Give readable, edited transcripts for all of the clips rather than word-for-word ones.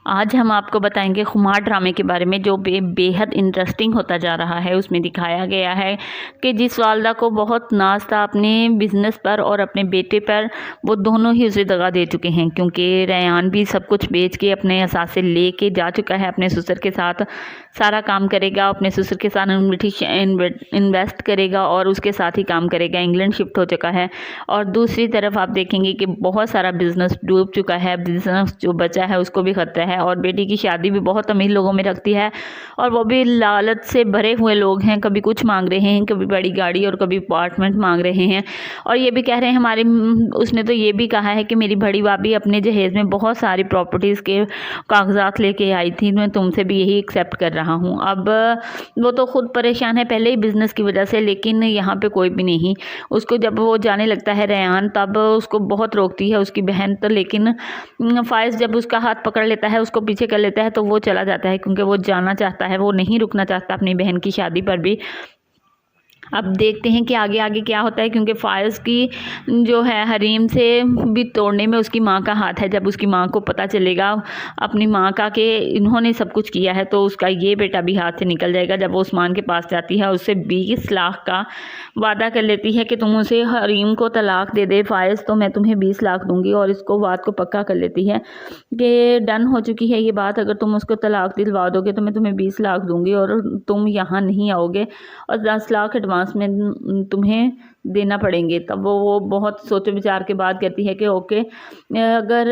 आज हम आपको बताएंगे खुमार ड्रामे के बारे में, जो बेहद इंटरेस्टिंग होता जा रहा है। उसमें दिखाया गया है कि जिस वालदा को बहुत नाज था अपने बिजनेस पर और अपने बेटे पर, वो दोनों ही उसे दगा दे चुके हैं, क्योंकि रेयान भी सब कुछ बेच के अपने असासे ले के जा चुका है। अपने ससुर के साथ सारा काम करेगा, अपने ससुर के साथ इन्वेस्ट करेगा और उसके साथ ही काम करेगा। इंग्लैंड शिफ्ट हो चुका है। और दूसरी तरफ आप देखेंगे कि बहुत सारा बिजनेस डूब चुका है। बिजनेस जो बचा है उसको भी खतरा है। और बेटी की शादी भी बहुत अमीर लोगों में रखती है, और वो भी लालच से भरे हुए लोग हैं। कभी कुछ मांग रहे हैं, कभी बड़ी गाड़ी और कभी अपार्टमेंट मांग रहे हैं। और ये भी कह रहे हैं हमारे उसने तो ये भी कहा है कि मेरी बड़ी भाभी अपने जहेज़ में बहुत सारी प्रॉपर्टीज़ के कागजात लेके आई थी, मैं तुमसे भी यही एक्सेप्ट कर रहा हूँ। अब वो तो खुद परेशान है पहले ही बिजनेस की वजह से, लेकिन यहाँ पे कोई भी नहीं। उसको जब वो जाने लगता है रेयान, तब उसको बहुत रोकती है उसकी बहन तो, लेकिन फायज़ जब उसका हाथ पकड़ लेता है, उसको पीछे कर लेता है, तो वो चला जाता है, क्योंकि वो जाना चाहता है, वो नहीं रुकना चाहता अपनी बहन की शादी पर भी। अब देखते हैं कि आगे आगे क्या होता है, क्योंकि फायज़ की जो है हरीम से भी तोड़ने में उसकी माँ का हाथ है। जब उसकी माँ को पता चलेगा अपनी माँ का कि इन्होंने सब कुछ किया है, तो उसका ये बेटा भी हाथ से निकल जाएगा। जब वो उस्मान के पास जाती है, उससे 20 लाख का वादा कर लेती है कि तुम उसे हरीम को तलाक दे दे फायज़, तो मैं तुम्हें 20 लाख दूंगी। और इसको बात को पक्का कर लेती है कि डन हो चुकी है ये बात, अगर तुम उसको तलाक दिलवा दोगे तो मैं तुम्हें 20 लाख दूंगी और तुम यहाँ नहीं आओगे, और 10 लाख एडवांस में तुम्हें देना पड़ेंगे। तब वो बहुत सोचे विचार के बाद कहती है कि ओके, अगर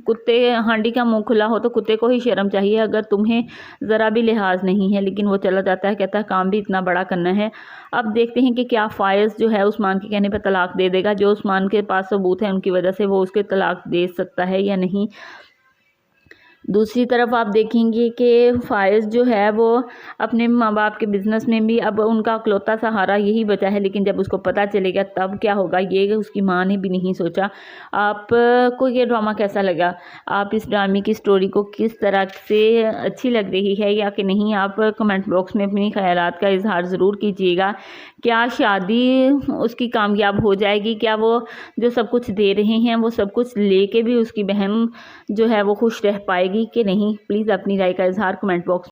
कुत्ते हांडी का मुंह खुला हो तो कुत्ते को ही शर्म चाहिए, अगर तुम्हें ज़रा भी लिहाज नहीं है। लेकिन वो चला जाता है, कहता है काम भी इतना बड़ा करना है। अब देखते हैं कि क्या फायज़ जो है उस्मान के कहने पर तलाक दे देगा। जो उस्मान के पास सबूत है उनकी वजह से वो उसके तलाक दे सकता है या नहीं। दूसरी तरफ आप देखेंगे कि फायज़ जो है वो अपने माँ बाप के बिज़नेस में भी अब उनका इकलौता सहारा यही बचा है, लेकिन जब उसको पता चलेगा तब क्या होगा, ये उसकी माँ ने भी नहीं सोचा। आपको ये ड्रामा कैसा लगा? आप इस ड्रामे की स्टोरी को किस तरह से अच्छी लग रही है या कि नहीं? आप कमेंट बॉक्स में अपनी ख्यालात का इजहार ज़रूर कीजिएगा। क्या शादी उसकी कामयाब हो जाएगी? क्या वो जो सब कुछ दे रहे हैं वो सब कुछ लेके भी उसकी बहन जो है वो खुश रह पाएगी कि नहीं? प्लीज़ अपनी राय का इजहार कमेंट बॉक्स